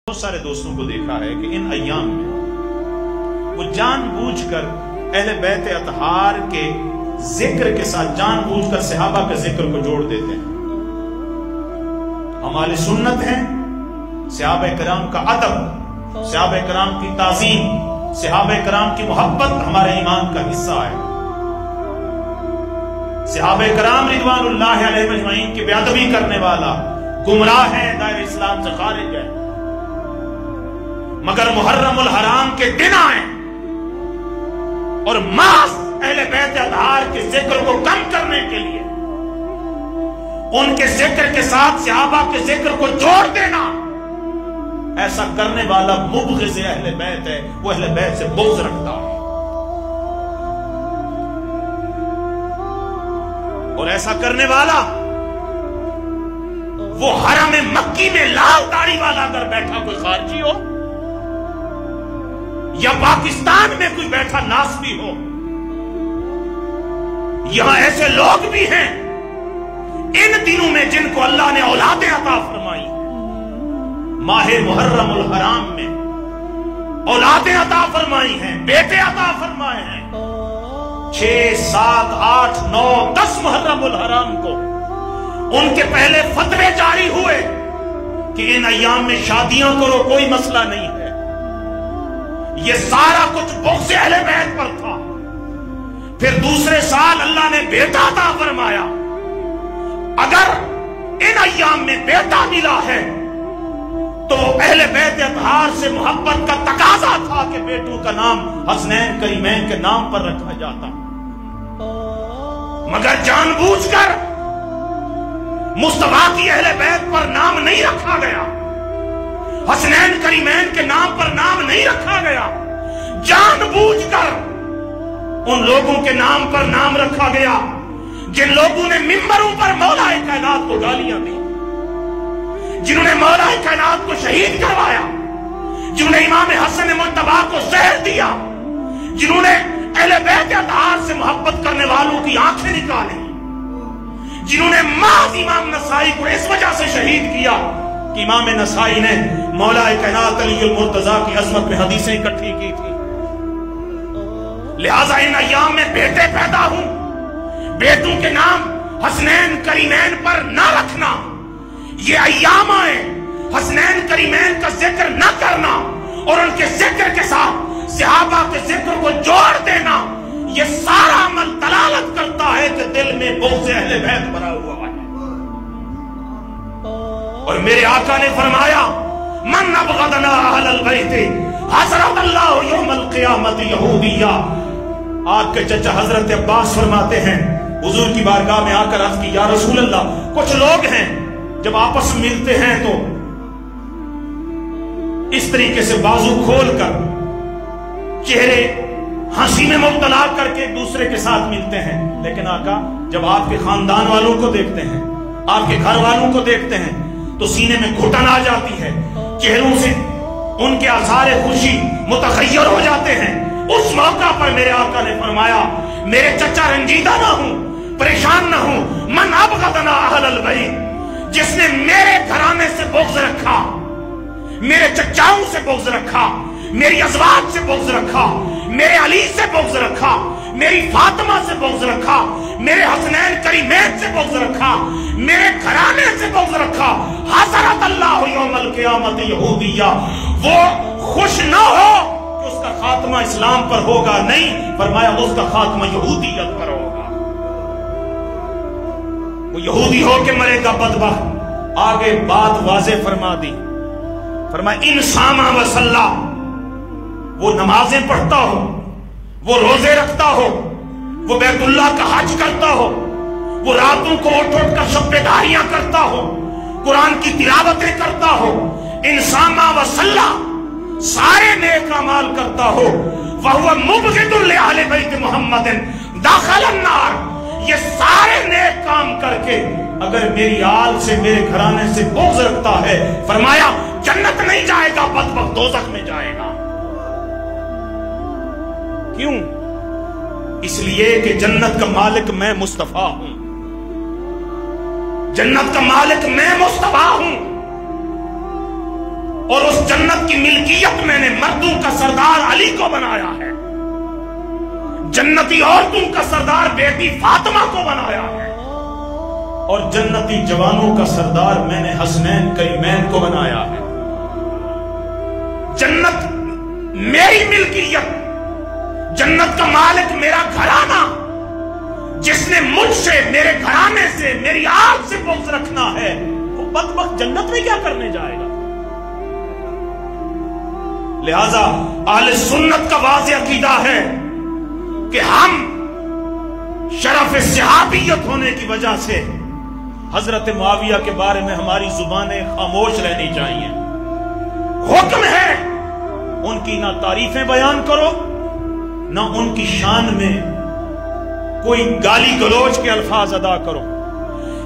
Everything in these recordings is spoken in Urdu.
بہت سارے دوستوں کو دیکھا ہے کہ ان ایام میں وہ جان بوجھ کر اہل بیت اطہار کے ذکر کے ساتھ جان بوجھ کر صحابہ کے ذکر کو جوڑ دیتے ہیں۔ ہمارے سنت ہیں صحابہ کرام کا ادب، صحابہ کرام کی تعظیم، صحابہ کرام کی محبت ہمارے ایمان کا حصہ ہے۔ صحابہ کرام رضوان اللہ علیہ اجمعین کی بے ادبی کرنے والا گمراہ ہے، دائرہ اسلام سے خارج ہے۔ مگر محرم الحرام کے دن آئے اور محض اہل بیت اطہار کے ذکر کو کم کرنے کے لیے ان کے ذکر کے ساتھ صحابہ کے ذکر کو جوڑ دینا، ایسا کرنے والا مبغض اہل بیت ہے، وہ اہل بیت سے بغض رکھتا ہے۔ اور ایسا کرنے والا وہ حرم مکی میں لال داڑھی والا اگر بیٹھا کوئی خارجی ہو یا پاکستان میں کوئی بیٹھا ناسبی ہو، یہاں ایسے لوگ بھی ہیں ان دنوں میں جن کو اللہ نے اولادیں عطا فرمائی، ماہ محرم الحرام میں اولادیں عطا فرمائی ہیں، بیٹے عطا فرمائے ہیں۔ 6، 7، 8، 9، 10 محرم الحرام کو ان کے پہلے فتوے جاری ہوئے کہ ان ایام میں شادیاں کرو، کوئی مسئلہ نہیں ہے۔ یہ سارا کچھ بغض اہل بیت پر تھا۔ پھر دوسرے سال اللہ نے بیٹا عطا فرمایا، اگر ان ایام میں بیٹا ملا ہے تو اہل بیت اطہار سے محبت کا تقاضا تھا کہ بیٹوں کا نام حسنین کریمین کے نام پر رکھا جاتا، مگر جان بوجھ کر مصطفیٰ کی اہل بیت پر نام نہیں رکھا گیا، حسنین کریمین کے نام پر نام نہیں رکھا گیا، جان بوجھ کر ان لوگوں کے نام پر نام رکھا گیا جن لوگوں نے ممبروں پر مولا کائنات کو گالیاں دی، جنہوں نے مولا کائنات کو شہید کروایا، جنہوں نے امام حسن مجتبی کو زہر دیا، جنہوں نے اہل بیت اطہار سے محبت کرنے والوں کی آنکھیں نکالی، جنہوں نے محض امام نسائی کو اس وجہ سے شہید کیا کہ امام نسائی نے مولا کائنات علی المرتضیٰ کی عظمت میں حدیثیں اکٹھی کی تھی۔ لہٰذا ان ایام میں بیٹے پیدا ہوں، بیٹوں کے نام حسنین کریمین پر نہ رکھنا، یہ ایام آئے حسنین کریمین کا ذکر نہ کرنا اور ان کے ذکر کے ساتھ صحابہ کے ذکر کو جوڑ دینا، یہ سارا عمل دلالت کرتا ہے کہ دل میں بغض اہل بیت بھرا ہوا ہے۔ اور میرے آقا نے فرمایا من ابغضنا اہل البیت حضرت اللہ یوم القیامت یہودیہ۔ آپ کے چچا حضرت عباس فرماتے ہیں حضور کی بارگاہ میں آ کر عرض کی یا رسول اللہ، کچھ لوگ ہیں جب آپس میں ملتے ہیں تو اس طریقے سے بازو کھول کر چہرے ہنسی میں مبتلا کر کے ایک دوسرے کے ساتھ ملتے ہیں، لیکن آقا جب آپ کے خاندان والوں کو دیکھتے ہیں، آپ کے گھر والوں کو دیکھتے ہیں تو سینے میں گھٹن آ جاتی ہے، چہروں سے ان کے آثار خوشی متغیر ہو جاتے ہیں۔ اس موقع پر میرے آقا نے فرمایا میرے چچا رنجیدہ نہ ہوں، پریشان نہ ہوں، من ابغضنا اہل البیت، جس نے میرے گھرانے سے بغض رکھا، میرے چچاؤں سے بغض رکھا، میری ازواج سے بغض رکھا، میرے علی سے بغض رکھا، میری فاطمہ سے بغض رکھا، میرے حسنین کریمین سے بغض رکھا، میرے گھرانے سے بغض رکھا، حضرت اللہ یوم القیامت یہودیہ، وہ خوش نہ ہو کہ اس کا خاتمہ اسلام پر ہوگا، نہیں، فرمایا اس کا خاتمہ یہودیت پر ہوگا، وہ یہودی ہو کے مرے گا بدبخت۔ آگے بات واضح فرما دی، فرمایا ان ساما وصلہ، وہ نمازیں پڑھتا ہو، وہ روزے رکھتا ہو، وہ بیت اللہ کا حج کرتا ہو، وہ راتوں کو اٹھ اٹھ کر شب بیداریاں کرتا ہو، قرآن کی تلاوتیں کرتا ہو، انسان وصلہ سارے نیک اعمال کرتا ہو، وَهُوَ مُبْغِضٌ لِأَهْلِ بَيْتِ مُحَمَّدٍ دَخَلَ النَّارِ، یہ سارے نیک کام کر کے اگر میری آل سے، میرے گھرانے سے بغض رکھتا ہے، فرمایا جنت نہیں جائے گا، بدبخت دوزخ میں جائے گا۔ کیوں؟ اس لیے کہ جنت کا مالک میں مصطفیٰ ہوں، جنت کا مالک میں مصطفیٰ ہوں۔ اور اس جنت کی ملکیت میں نے مردوں کا سردار علی کو بنایا ہے، جنتی عورتوں کا سردار بیٹی فاطمہ کو بنایا ہے، اور جنتی جوانوں کا سردار میں نے حسنین کریمین کو بنایا ہے۔ جنت میری ملکیت، جنت کا مالک میرا گھرانہ، جس نے مجھ سے، میرے گھرانے سے، میری آگ سے بغض رکھنا ہے، وہ بدبخت جنت میں کیا کرنے جائے گا؟ لہذا اہل سنت کا واضح عقیدہ ہے کہ ہم شرف صحابیت ہونے کی وجہ سے حضرت معاویہ کے بارے میں ہماری زبانیں خاموش رہنی چاہیے۔ حکم ہے ان کی نہ تعریفیں بیان کرو، نہ ان کی شان میں کوئی گالی گلوچ کے الفاظ ادا کرو۔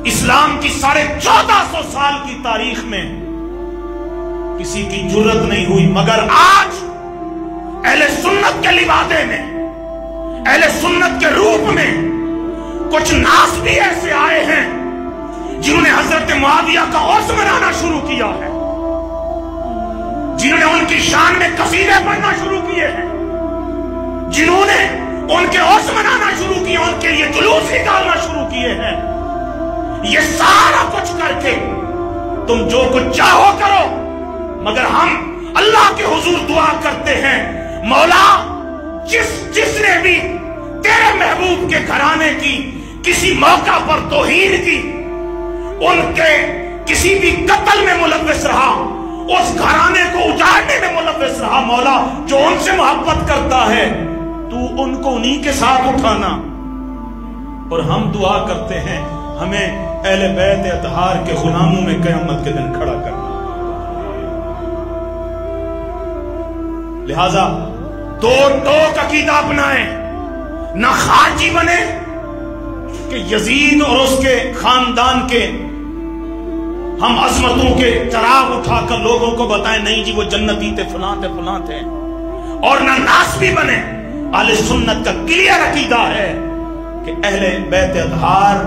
اسلام کی 1450 سال کی تاریخ میں کسی کی جرت نہیں ہوئی، مگر آج اہل سنت کے لبادے میں، اہل سنت کے روپ میں کچھ ناس بھی ایسے آئے ہیں جنہوں نے حضرت معاویہ کا عرس منانا شروع کیا ہے، جنہوں نے ان کی شان میں قصیدے پڑھنا شروع کیے ہیں، جنہوں نے ان کے عرس منانا شروع کیا، ان کے لیے جلوس نکالنا شروع کیے ہیں۔ یہ سارا کچھ کر کے تم جو کچھ چاہو کرو، مگر ہم اللہ کے حضور دعا کرتے ہیں، مولا جس نے بھی تیرے محبوب کے گھرانے کی کسی موقع پر توہین کی، ان کے کسی بھی قتل میں ملوث رہا، اس گھرانے کو اجاڑنے میں ملوث رہا، مولا جو ان سے محبت کرتا ہے تو ان کو انہی کے ساتھ اٹھانا۔ اور ہم دعا کرتے ہیں ہمیں اہل بیت اطہار کے غلاموں میں قیامت کے دن کھڑا کرنا۔ لہذا دو ٹوک عقیدہ اپنائیں، نہ خارجی بنے کہ یزید اور اس کے خاندان کے ہم عظمتوں کے چراغ اٹھا کر لوگوں کو بتائیں نہیں جی وہ جنتی تھے، فلاں تھے، فلاں تھے، اور نہ ناس بھی بنے۔ اہل سنت کا کلیئر عقیدہ ہے کہ اہل بیت اطہار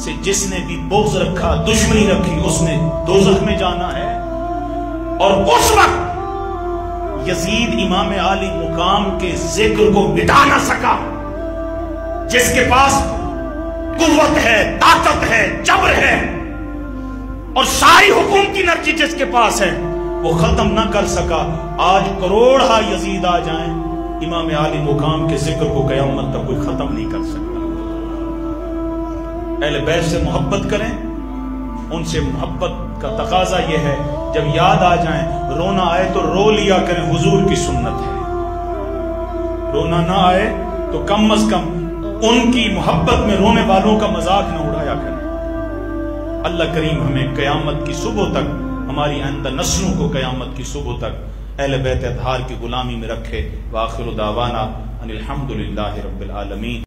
سے جس نے بھی بغض رکھا، دشمنی رکھی، اس نے دوزخ میں جانا ہے۔ اور اس وقت یزید امام عالی مقام کے ذکر کو مٹا نہ سکا، جس کے پاس قوت ہے، طاقت ہے، جبر ہے، اور ساری حکومتی انرجی جس کے پاس ہے، وہ ختم نہ کر سکا۔ آج کروڑہ یزید آ جائیں، امام عالی مقام کے ذکر کو قیامت تک کوئی ختم نہیں کر سکتا۔ اہل بیت سے محبت کریں، ان سے محبت کا تقاضا یہ ہے جب یاد آ جائیں، رونا آئے تو رو لیا کریں، حضور کی سنت ہے۔ رونا نہ آئے تو کم از کم ان کی محبت میں رونے والوں کا مذاق نہ اڑایا کریں۔ اللہ کریم ہمیں قیامت کی صبح تک، ہماری آئندہ نسلوں کو قیامت کی صبح تک اہل بیت اطہار کی غلامی میں رکھے۔ وآخر دعوانا ان الحمدللہ رب العالمین۔